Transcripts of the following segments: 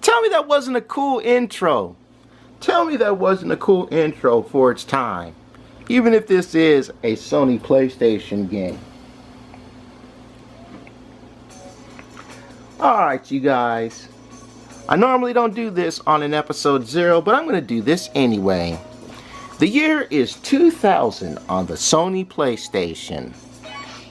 Tell me that wasn't a cool intro. Tell me that wasn't a cool intro for its time. Even if this is a Sony PlayStation game. Alright, you guys. I normally don't do this on an episode 0, but I'm going to do this anyway. The year is 2000 on the Sony PlayStation.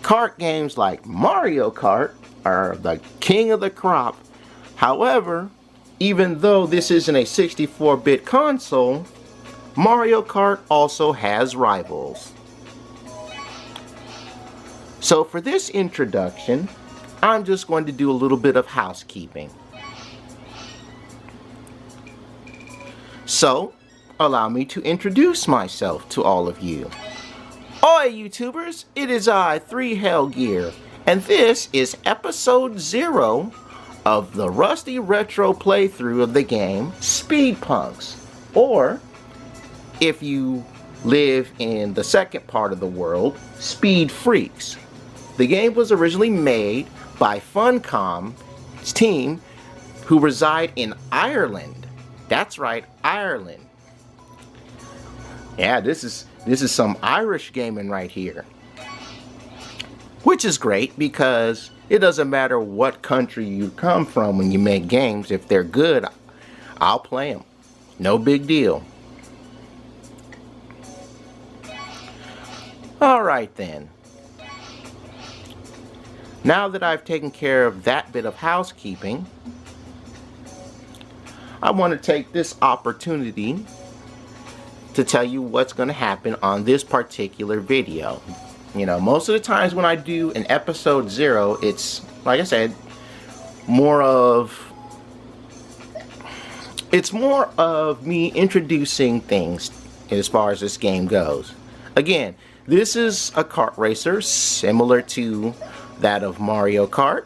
Kart games like Mario Kart are the king of the crop. However, even though this isn't a 64-bit console, Mario Kart also has rivals. So for this introduction, I'm just going to do a little bit of housekeeping. So, allow me to introduce myself to all of you. Oi YouTubers, it is I, 3Hellgear, and this is episode 0 of the Rusty Retro playthrough of the game Speed Punks, or if you live in the second part of the world, Speed Freaks. The game was originally made by Funcom's team who reside in Ireland. That's right, Ireland. Yeah, this is some Irish gaming right here. Which is great because it doesn't matter what country you come from when you make games. If they're good, I'll play them. No big deal. Alright then. Now that I've taken care of that bit of housekeeping, I want to take this opportunity to tell you what's going to happen on this particular video. You know, most of the times when I do an episode 0, it's, like I said, more of me introducing things as far as this game goes. Again, this is a kart racer similar to that of Mario Kart,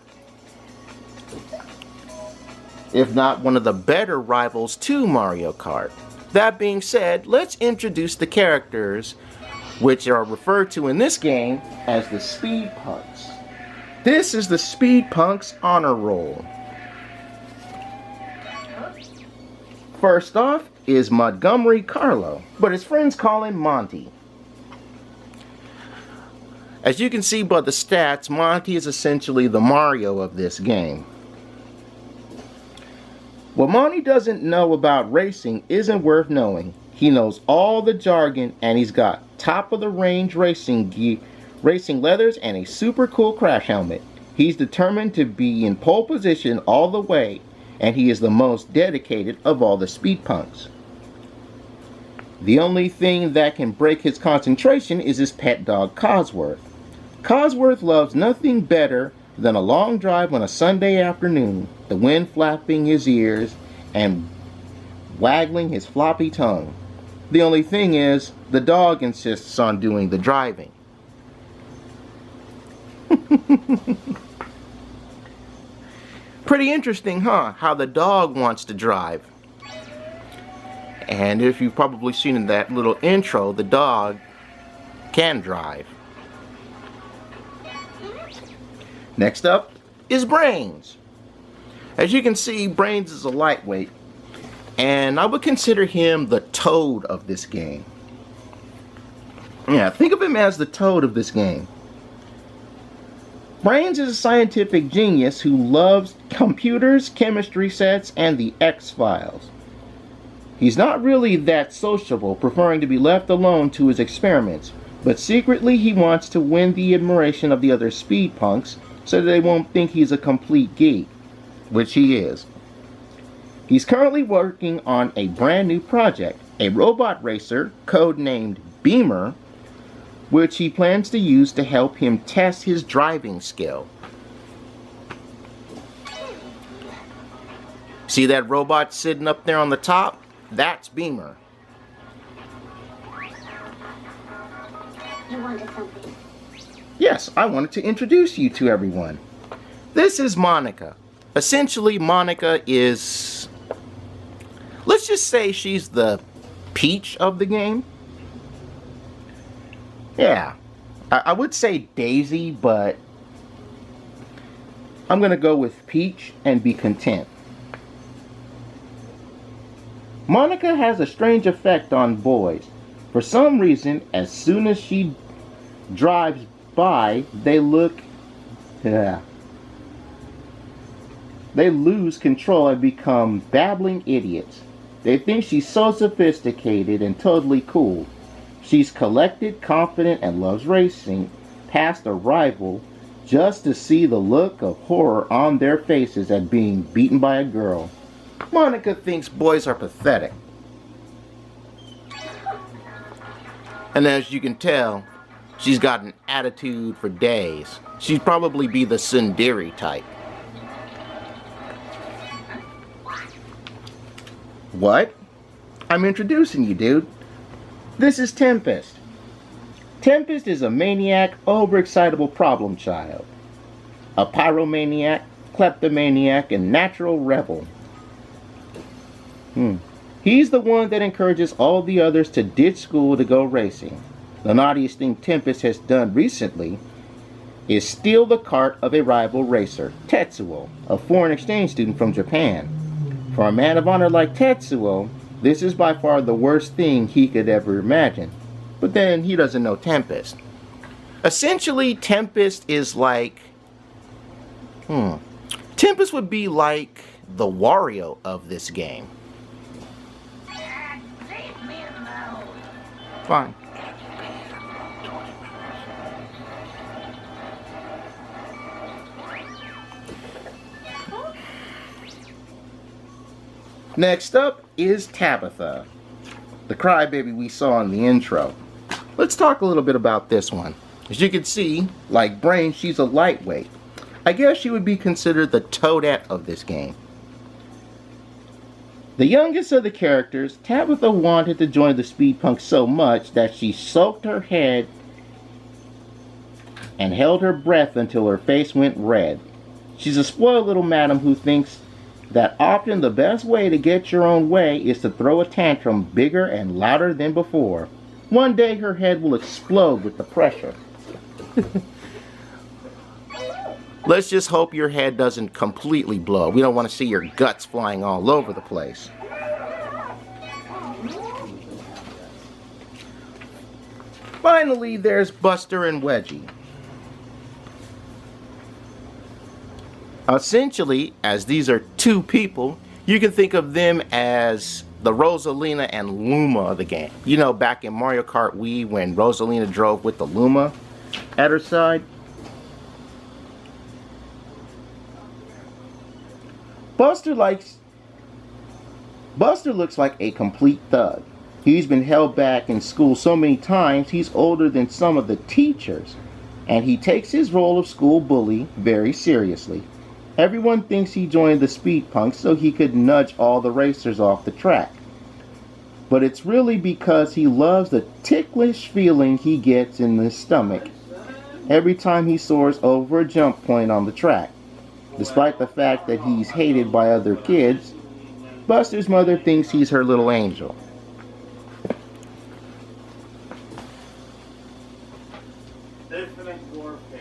if not one of the better rivals to Mario Kart. That being said, let's introduce the characters, which are referred to in this game as the Speed Punks. This is the Speed Punks honor roll. First off is Montgomery Carlo, but his friends call him Monty. As you can see by the stats, Monty is essentially the Mario of this game. What Monty doesn't know about racing isn't worth knowing. He knows all the jargon, and he's got top-of-the-range racing leathers and a super cool crash helmet. He's determined to be in pole position all the way, and he is the most dedicated of all the Speed Punks. The only thing that can break his concentration is his pet dog, Cosworth. Cosworth loves nothing better than a long drive on a Sunday afternoon, the wind flapping his ears and waggling his floppy tongue. The only thing is, the dog insists on doing the driving. Pretty interesting, huh? How the dog wants to drive. And if you've probably seen in that little intro, the dog can drive. Next up is Brains. As you can see, Brains is a lightweight, and I would consider him the Toad of this game. Yeah, think of him as the Toad of this game. Brains is a scientific genius who loves computers, chemistry sets, and the X-Files. He's not really that sociable, preferring to be left alone to his experiments, but secretly he wants to win the admiration of the other Speed Punks so that they won't think he's a complete geek, which he is. He's currently working on a brand new project, a robot racer codenamed Beamer, which he plans to use to help him test his driving skill. See that robot sitting up there on the top? That's Beamer. You wanted something. Yes, I wanted to introduce you to everyone. This is Monica. Essentially, Monica is, let's just say she's the Peach of the game. Yeah, I would say Daisy, but I'm going to go with Peach and be content. Monica has a strange effect on boys. For some reason, as soon as she drives by, they lose control and become babbling idiots. They think she's so sophisticated and totally cool. She's collected, confident, and loves racing past a rival just to see the look of horror on their faces at being beaten by a girl. Monica thinks boys are pathetic. And as you can tell, she's got an attitude for days. She'd probably be the tsundere type. What? I'm introducing you, dude. This is Tempest. Tempest is a maniac, overexcitable problem child. A pyromaniac, kleptomaniac, and natural rebel. He's the one that encourages all the others to ditch school to go racing. The naughtiest thing Tempest has done recently is steal the cart of a rival racer, Tetsuo, a foreign exchange student from Japan. For a man of honor like Tetsuo, this is by far the worst thing he could ever imagine. But then he doesn't know Tempest. Essentially, Tempest is like... Tempest would be like the Wario of this game. Leave me alone. Fine. Next up is Tabitha, the crybaby we saw in the intro. Let's talk a little bit about this one. As you can see, like Brain, she's a lightweight. I guess she would be considered the toadette of this game. The youngest of the characters, Tabitha wanted to join the Speed Punk so much that she soaked her head and held her breath until her face went red. She's a spoiled little madam who thinks that often the best way to get your own way is to throw a tantrum bigger and louder than before. One day her head will explode with the pressure. Let's just hope your head doesn't completely blow. We don't want to see your guts flying all over the place. Finally, there's Buster and Wedgie. Essentially, as these are two people, you can think of them as the Rosalina and Luma of the game. You know, back in Mario Kart Wii when Rosalina drove with the Luma at her side. Buster looks like a complete thug. He's been held back in school so many times he's older than some of the teachers, and he takes his role of school bully very seriously. Everyone thinks he joined the Speed Punk so he could nudge all the racers off the track. But it's really because he loves the ticklish feeling he gets in his stomach every time he soars over a jump point on the track. Despite the fact that he's hated by other kids, Buster's mother thinks he's her little angel. Infinite warfare.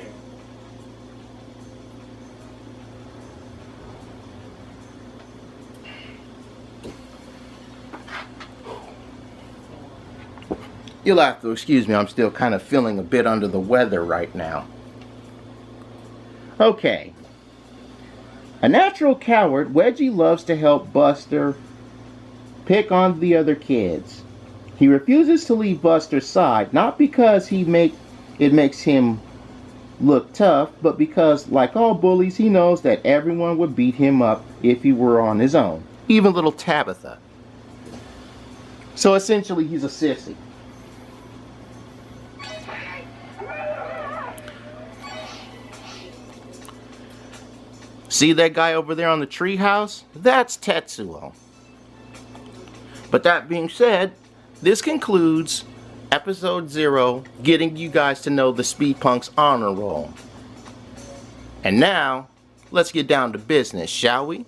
You'll have to excuse me, I'm still kind of feeling a bit under the weather right now. Okay. A natural coward, Wedgie loves to help Buster pick on the other kids. He refuses to leave Buster's side, not because it makes him look tough, but because, like all bullies, he knows that everyone would beat him up if he were on his own. Even little Tabitha. So essentially, he's a sissy. See that guy over there on the treehouse? That's Tetsuo. But that being said, this concludes episode 0, getting you guys to know the Speed Punk's honor roll. And now, let's get down to business, shall we?